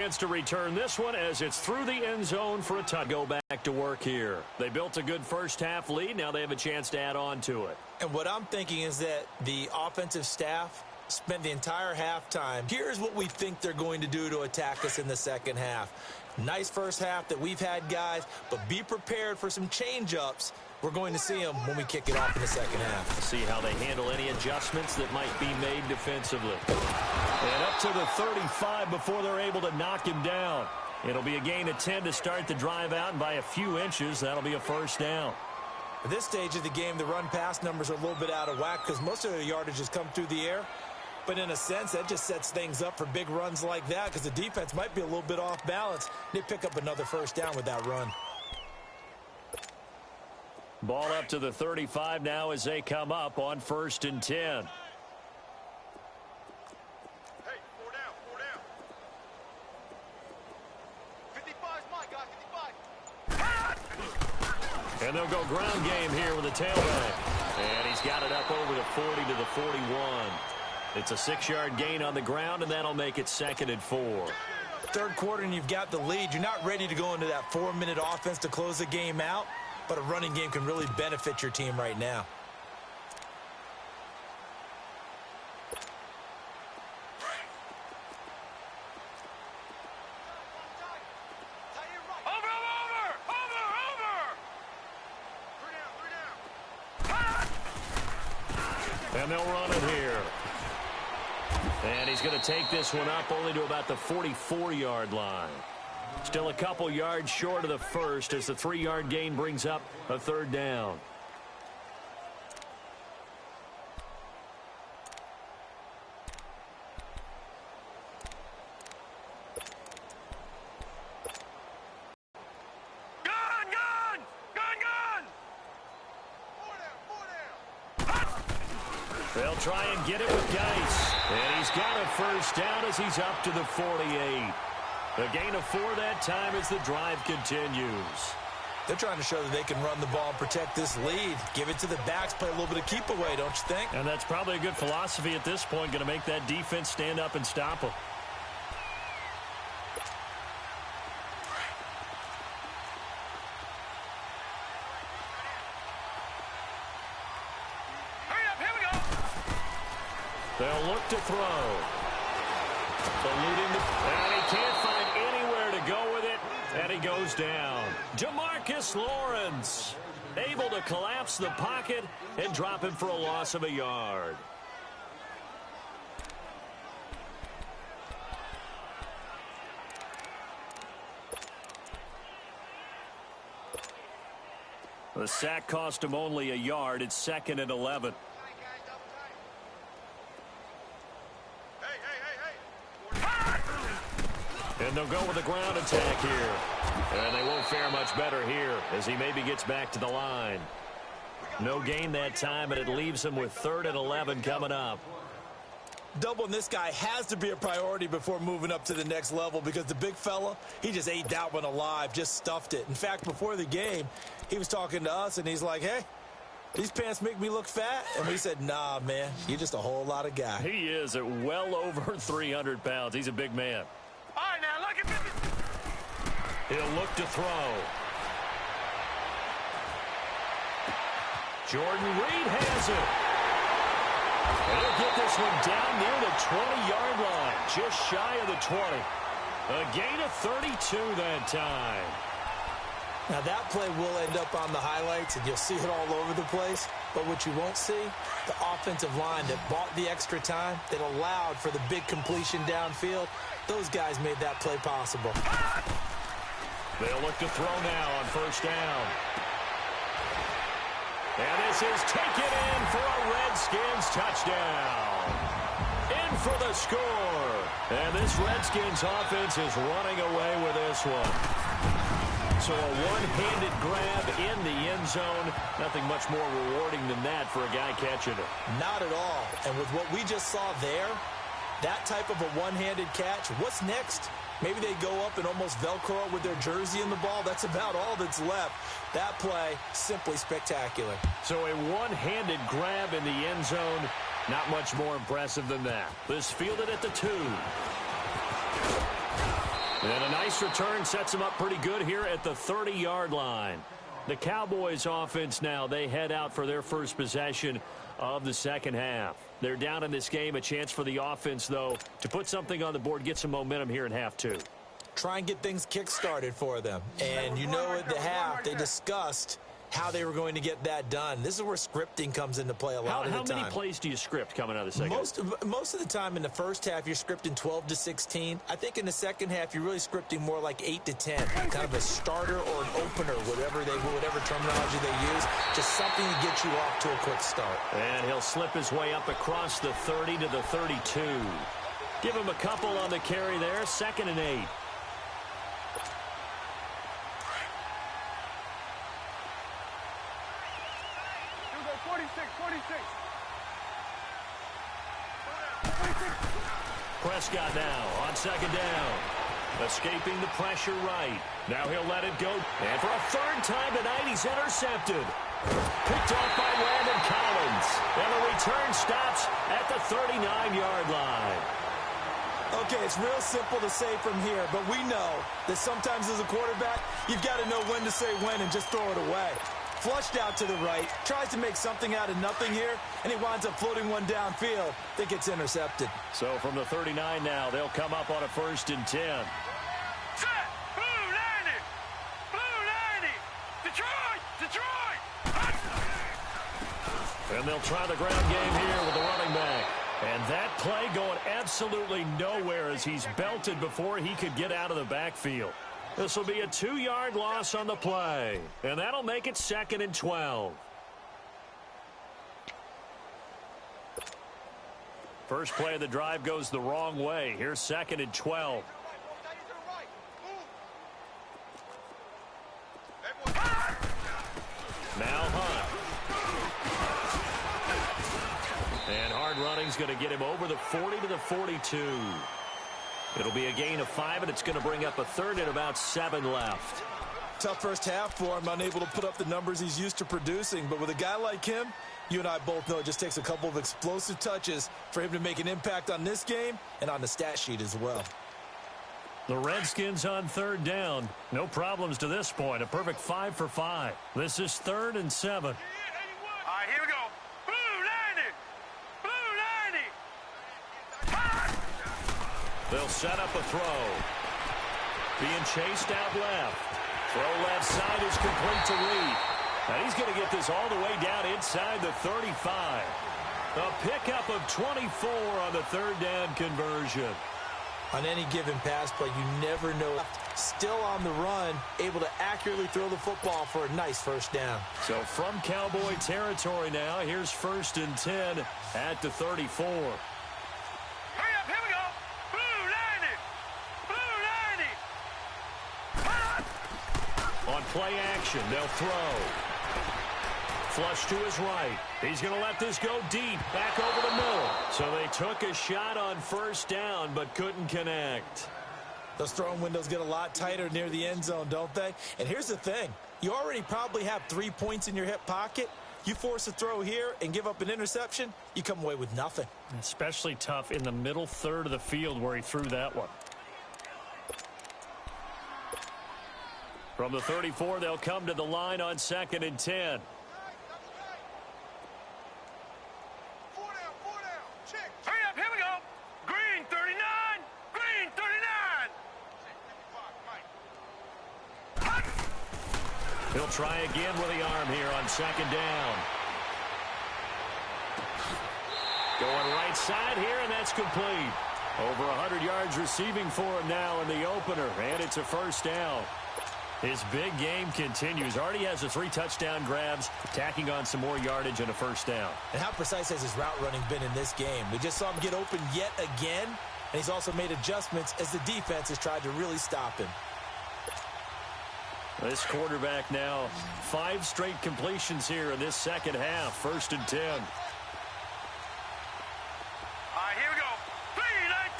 Chance to return this one as it's through the end zone for a touchdown. Go back to work here. They built a good first-half lead. Now they have a chance to add on to it. And what I'm thinking is that the offensive staff spent the entire halftime. Here's what we think they're going to do to attack us in the second half. Nice first half that we've had, guys, but be prepared for some change-ups. We're going to see them when we kick it off in the second half. See how they handle any adjustments that might be made defensively. And up to the 35 before they're able to knock him down. It'll be a gain of 10 to start the drive out, and by a few inches, that'll be a first down. At this stage of the game, the run-pass numbers are a little bit out of whack because most of their yardage has come through the air. But in a sense, that just sets things up for big runs like that because the defense might be a little bit off balance. They pick up another first down with that run. Ball up to the 35 now as they come up on 1st and 10. Hey, 4 down, 4 down. 55's mine, guys, 55. And they'll go ground game here with a tailback. And he's got it up over the 40 to the 41. It's a 6-yard gain on the ground, and that'll make it 2nd and 4. Third quarter, and you've got the lead. You're not ready to go into that 4-minute offense to close the game out, but a running game can really benefit your team right now. And they'll run it here. And he's going to take this one up only to about the 44-yard line. Still a couple yards short of the first as the 3-yard gain brings up a 3rd down. They'll try and get it with Geis. And he's got a first down as he's up to the 48. A gain of 4 that time as the drive continues. They're trying to show that they can run the ball and protect this lead. Give it to the backs, play a little bit of keep away, don't you think? And that's probably a good philosophy at this point, going to make that defense stand up and stop them. They'll look to throw. And he can't find anywhere to go with it. And he goes down. Demarcus Lawrence able to collapse the pocket and drop him for a loss of a yard. The sack cost him only a yard. It's 2nd and 11. And they'll go with a ground attack here. And they won't fare much better here as he maybe gets back to the line. No gain that time, and it leaves him with 3rd and 11 coming up. Doubling this guy has to be a priority before moving up to the next level because the big fella, he just ate that one alive, just stuffed it. In fact, before the game, he was talking to us, and he's like, hey, these pants make me look fat? And we said, nah, man, you're just a whole lot of guy. He is at well over 300 pounds. He's a big man. All right, now, look at this. He'll look to throw. Jordan Reed has it. And he'll get this one down near the 20-yard line, just shy of the 20. A gain of 32 that time. Now, that play will end up on the highlights, and you'll see it all over the place. But what you won't see, the offensive line that bought the extra time, that allowed for the big completion downfield, those guys made that play possible. They'll look to throw now on 1st down. And this is taken in for a Redskins touchdown. In for the score. And this Redskins offense is running away with this one. So a one-handed grab in the end zone. Nothing much more rewarding than that for a guy catching it. Not at all. And with what we just saw there, that type of a one-handed catch, what's next? Maybe they go up and almost Velcro with their jersey in the ball. That's about all that's left. That play, simply spectacular. So a one-handed grab in the end zone. Not much more impressive than that. This fielded at the 2. And a nice return sets them up pretty good here at the 30-yard line. The Cowboys offense now, they head out for their first possession of the second half. They're down in this game. A chance for the offense, though, to put something on the board, get some momentum here in half two. Try and get things kick-started for them. And you know at the half, they discussed how they were going to get that done. This is where scripting comes into play a lot of the time. How many plays do you script coming out of the second? Most of the time in the first half, you're scripting 12 to 16. I think in the second half, you're really scripting more like 8 to 10. Kind of a starter or an opener, whatever terminology they use. Just something to get you off to a quick start. And he'll slip his way up across the 30 to the 32. Give him a couple on the carry there. 2nd and 8. Prescott now on 2nd down. Escaping the pressure right. Now he'll let it go. And for a 3rd time tonight, he's intercepted. Picked off by Landon Collins. And the return stops at the 39-yard line. Okay, it's real simple to say from here, but we know that sometimes as a quarterback, you've got to know when to say when and just throw it away. Flushed out to the right, tries to make something out of nothing here, and he winds up floating one downfield that gets intercepted. So from the 39 now, they'll come up on a 1st and 10. Set! Blue 90! Blue 90! Detroit! And they'll try the ground game here with the running back. And that play going absolutely nowhere as he's belted before he could get out of the backfield. This will be a 2-yard loss on the play. And that'll make it 2nd and 12. First play of the drive goes the wrong way. Here's 2nd and 12. Now Hunt. And hard running's going to get him over the 40 to the 42. It'll be a gain of 5, and it's going to bring up a 3rd and about 7 left. Tough first half for him, unable to put up the numbers he's used to producing. But with a guy like him, you and I both know it just takes a couple of explosive touches for him to make an impact on this game and on the stat sheet as well. The Redskins on 3rd down. No problems to this point. A perfect 5 for 5. This is 3rd and 7. All right, here we go. Blue 90! Blue 90! They'll set up a throw. Being chased out left. Throw left side is complete to Reed. And he's going to get this all the way down inside the 35. A pickup of 24 on the 3rd down conversion. On any given pass play, you never know. Still on the run, able to accurately throw the football for a nice 1st down. So from Cowboy territory now, here's 1st and 10 at the 34. Hurry up, here we go! Blue 90! Blue 90! On play action, they'll throw. Flush to his right. He's going to let this go deep, back over the middle. So they took a shot on 1st down, but couldn't connect. Those throwing windows get a lot tighter near the end zone, don't they? And here's the thing. You already probably have 3 points in your hip pocket. You force a throw here and give up an interception, you come away with nothing. Especially tough in the middle 3rd of the field where he threw that one. From the 34, they'll come to the line on 2nd and 10. Hurry up, here we go! Green 39! Green 39! He'll try again with the arm here on 2nd down. Going right side here, and that's complete. Over 100 yards receiving for him now in the opener, and it's a 1st down. His big game continues. Already has the 3 touchdown grabs, tacking on some more yardage and a 1st down. And how precise has his route running been in this game? We just saw him get open yet again, and he's also made adjustments as the defense has tried to really stop him. This quarterback now, 5 straight completions here in this second half. 1st and 10. All right, here we go. 319!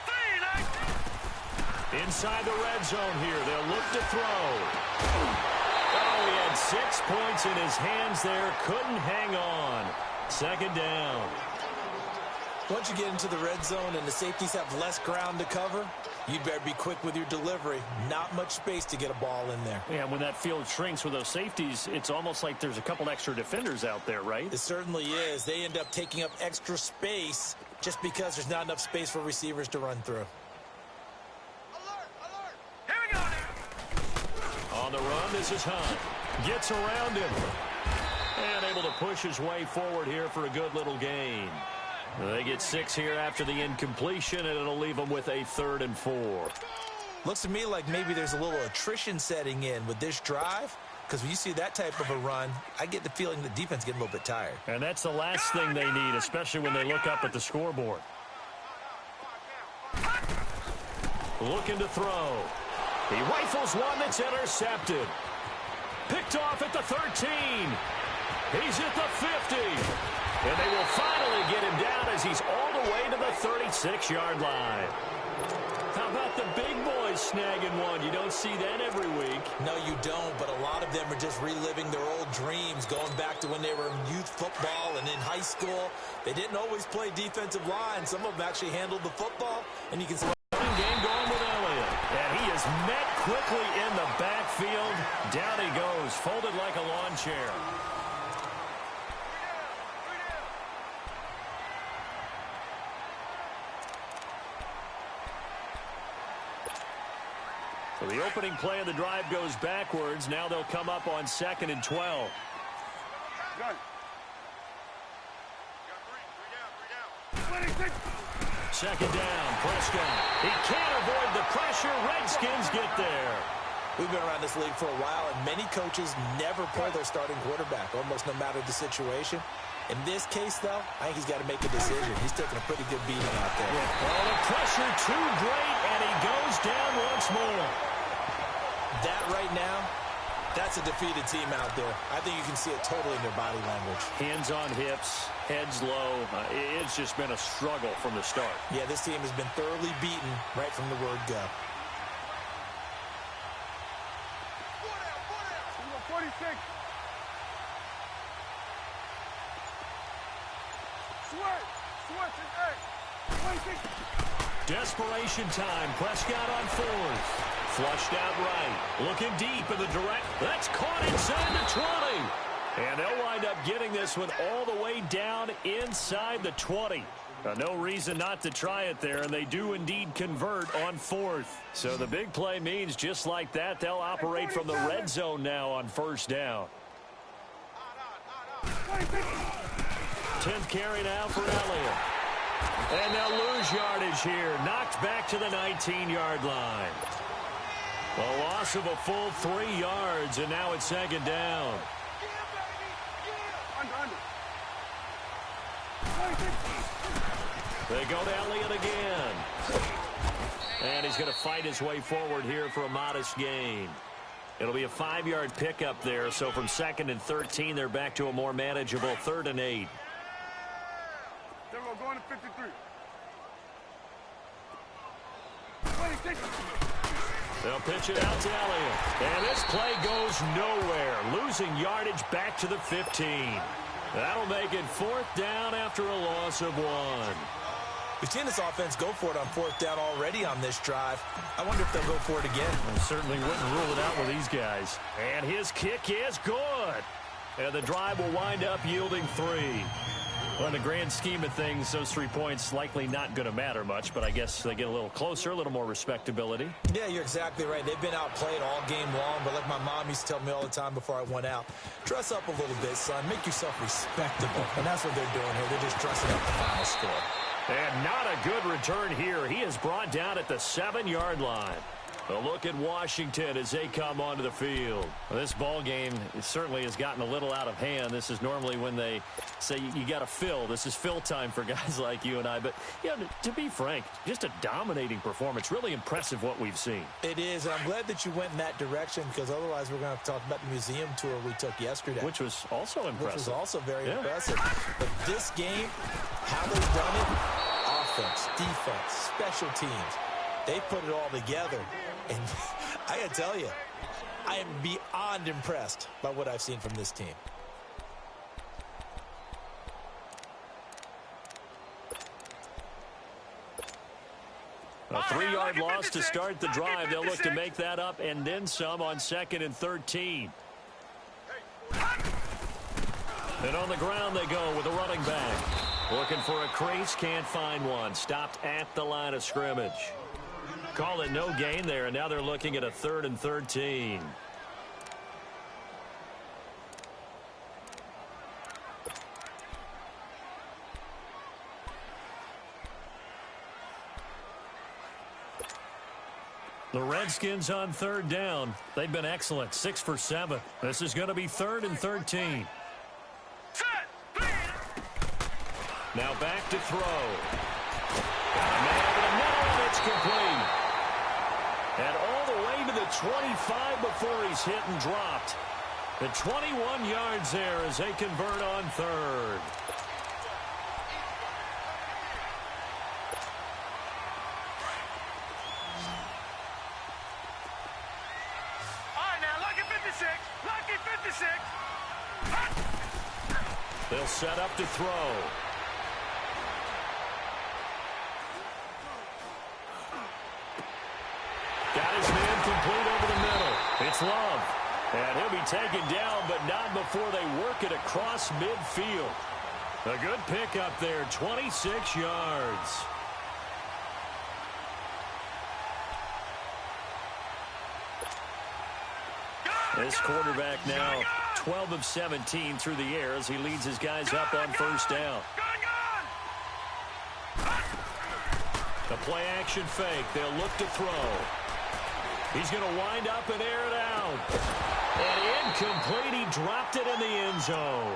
319! Inside the red zone here. They'll look to throw. Oh, he had 6 points in his hands there. Couldn't hang on. 2nd down. Once you get into the red zone and the safeties have less ground to cover, you better be quick with your delivery. Not much space to get a ball in there. Yeah, when that field shrinks with those safeties, it's almost like there's a couple extra defenders out there, right? It certainly is. They end up taking up extra space just because there's not enough space for receivers to run through. Here we go now. On the run, this is Hunt. Gets around him. And able to push his way forward here for a good little gain. They get 6 here after the incompletion, and it'll leave them with a 3rd and 4. Looks to me like maybe there's a little attrition setting in with this drive, because when you see that type of a run, I get the feeling the defense getting a little bit tired. And that's the last thing they need, especially when they look up at the scoreboard. Looking to throw. He rifles one that's intercepted. Picked off at the 13. He's at the 50. And they will finally get him down as he's all the way to the 36-yard line. How about the big boys snagging one? You don't see that every week. No, you don't, but a lot of them are just reliving their old dreams, going back to when they were in youth football and in high school. They didn't always play defensive line. Some of them actually handled the football, and you can see game going with Elliott. And he is met quickly in the backfield. Down he goes, folded like a lawn chair. So the opening play of the drive goes backwards. Now they'll come up on 2nd and 12. Second down, Prescott. He can't avoid the pressure. Redskins get there. We've been around this league for a while, and many coaches never pull their starting quarterback, almost no matter the situation. In this case, though, I think he's got to make a decision. He's taking a pretty good beating out there. Oh, the pressure too great, and he goes down once more. That right now, that's a defeated team out there. I think you can see it totally in their body language. Hands on hips, heads low. It's just been a struggle from the start. Yeah, this team has been thoroughly beaten right from the word go. 46. Switch, and 26. Desperation time. Prescott on 4th. Flushed out right. Looking deep in the direct. That's caught inside the 20. And they'll wind up getting this one all the way down inside the 20. No reason not to try it there, and they do indeed convert on 4th. So the big play means just like that, they'll operate from the red zone now on 1st down. 10th carry now for Elliott. And they'll lose yardage here. Knocked back to the 19-yard line. A loss of a full 3 yards, and now it's 2nd down. They go to Elliott again. And he's going to fight his way forward here for a modest gain. It'll be a 5-yard pickup there, so from 2nd and 13, they're back to a more manageable 3rd and 8. Then we're going to 53. 26. They'll pitch it out to Elliott. And this play goes nowhere. Losing yardage back to the 15. That'll make it 4th down after a loss of 1. We've seen this offense go for it on 4th down already on this drive. I wonder if they'll go for it again. I certainly wouldn't rule it out with these guys. And his kick is good. And the drive will wind up yielding 3. Well, in the grand scheme of things, those 3 points likely not going to matter much, but I guess they get a little closer, a little more respectability. Yeah, you're exactly right. They've been outplayed all game long, but like my mom used to tell me all the time before I went out, dress up a little bit, son. Make yourself respectable. And that's what they're doing here. They're just dressing up the final score. And not a good return here. He is brought down at the 7-yard line. A look at Washington as they come onto the field. Well, this ball game certainly has gotten a little out of hand. This is normally when they say you got to fill. This is fill time for guys like you and I. But, yeah, to be frank, just a dominating performance. Really impressive what we've seen. It is, and I'm glad that you went in that direction because otherwise we're going to have to talk about the museum tour we took yesterday. Which was also impressive. Which was also very impressive. But this game, how they've done it, offense, defense, special teams, they put it all together. And I got to tell you, I am beyond impressed by what I've seen from this team. A 3-yard loss to start the drive. They'll look to make that up and then some on 2nd and 13. And on the ground they go with a running back. Looking for a crease, can't find one. Stopped at the line of scrimmage. Call it no gain there, and now they're looking at a 3rd and 13. The Redskins on 3rd down. They've been excellent, 6 for 7. This is going to be 3rd and 13. Now back to throw. Got a man over the middle, and it's complete. And all the way to the 25 before he's hit and dropped. The 21 yards there as they convert on 3rd. They'll set up to throw. Got his man complete over the middle. It's Love. And he'll be taken down, but not before they work it across midfield. A good pickup there, 26 yards. This quarterback now 12 of 17 through the air as he leads his guys up on 1st down. The play action fake. They'll look to throw. He's going to wind up and air it out. And incomplete. He dropped it in the end zone.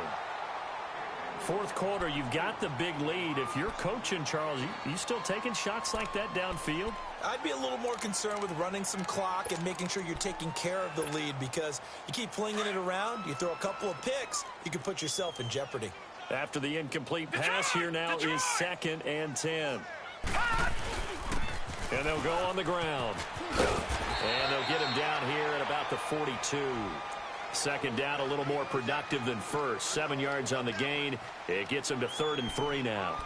4th quarter, you've got the big lead. If you're coaching, Charles, you still taking shots like that downfield? I'd be a little more concerned with running some clock and making sure you're taking care of the lead, because you keep flinging it around, you throw a couple of picks, you can put yourself in jeopardy. After the incomplete pass, here now is 2nd and 10. And they'll go on the ground. And they'll get him down here at about the 42. 2nd down, a little more productive than 1st. 7 yards on the gain. It gets him to 3rd and 3 now.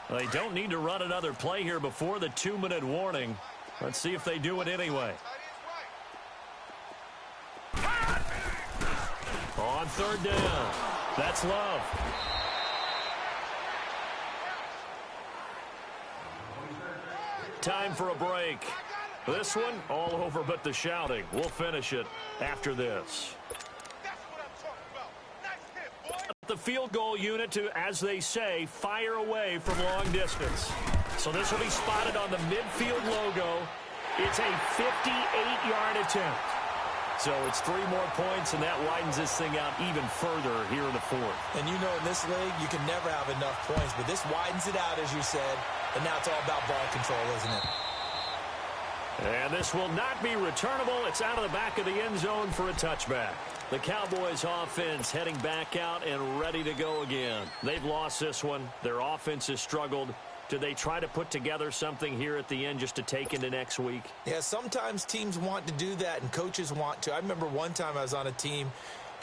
Well, they don't need to run another play here before the 2-minute warning. Let's see if they do it anyway. On 3rd down. That's Love. Time for a break. This one, all over but the shouting. We'll finish it after this. The field goal unit to, as they say, fire away from long distance. So this will be spotted on the midfield logo. It's a 58-yard attempt. So it's 3 more points, and that widens this thing out even further here in the 4th. And you know, in this league, you can never have enough points, but this widens it out, as you said, and now it's all about ball control, isn't it? And this will not be returnable. It's out of the back of the end zone for a touchback. The Cowboys offense heading back out and ready to go again. They've lost this one. Their offense has struggled. Do they try to put together something here at the end just to take into next week? Yeah, sometimes teams want to do that and coaches want to. I remember one time I was on a team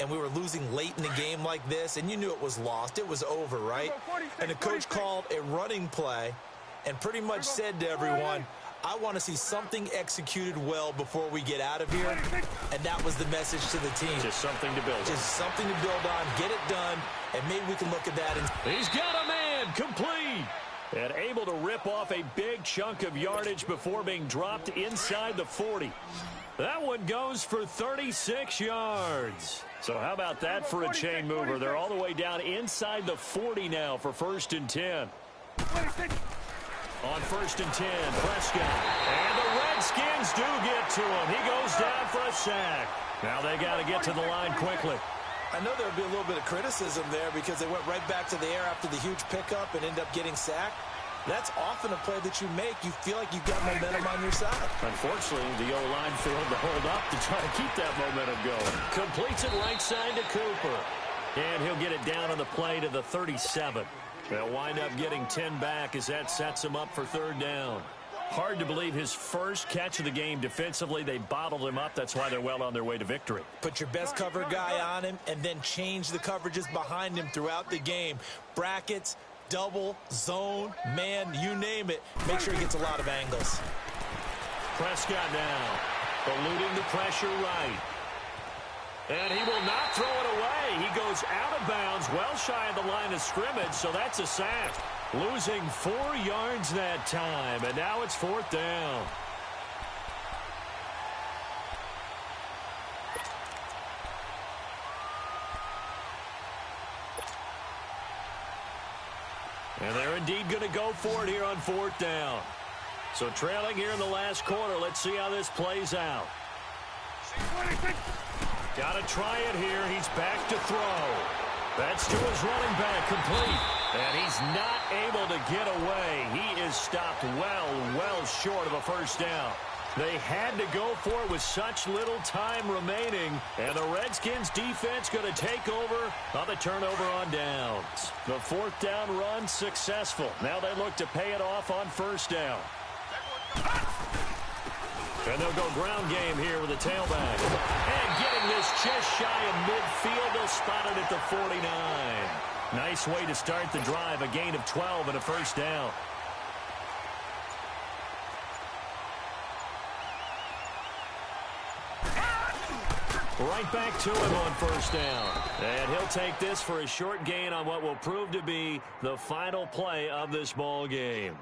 and we were losing late in the game like this, and you knew it was lost. It was over, right? And the coach called a running play and pretty much said to everyone, I want to see something executed well before we get out of here. And that was the message to the team. Just something to build on. Just something to build on, get it done, and maybe we can look at that. He's got a man, complete. And able to rip off a big chunk of yardage before being dropped inside the 40. That one goes for 36 yards. So how about that for a chain mover? They're all the way down inside the 40 now for 1st and 10. On 1st and 10, Prescott. And the Redskins do get to him. He goes down for a sack. Now they got to get to the line quickly. I know there would be a little bit of criticism there because they went right back to the air after the huge pickup and end up getting sacked. That's often a play that you make. You feel like you've got momentum on your side. Unfortunately, the O-line failed to hold up to try to keep that momentum going. Completes it right side to Cooper. And he'll get it down on the play to the 37. They'll wind up getting 10 back as that sets him up for 3rd down. Hard to believe his first catch of the game defensively. They bottled him up. That's why they're well on their way to victory. Put your best cover guy on him and then change the coverages behind him throughout the game. Brackets, double, zone, man, you name it. Make sure he gets a lot of angles. Prescott now, eluding the pressure right. And he will not throw it away. He goes out of bounds, well shy of the line of scrimmage, so that's a sack. Losing 4 yards that time, and now it's 4th down. And they're indeed going to go for it here on 4th down. So trailing here in the last quarter. Let's see how this plays out. Got to try it here. He's back to throw. That's to his running back, complete. And he's not able to get away. He is stopped well short of a first down. They had to go for it with such little time remaining. And the Redskins defense going to take over on the turnover on downs. The 4th down run successful. Now they look to pay it off on 1st down. And they'll go ground game here with a tailback. And getting this just shy of midfield, they'll spot it at the 49. Nice way to start the drive, a gain of 12 and a first down. Right back to him on 1st down. And he'll take this for a short gain on what will prove to be the final play of this ball game.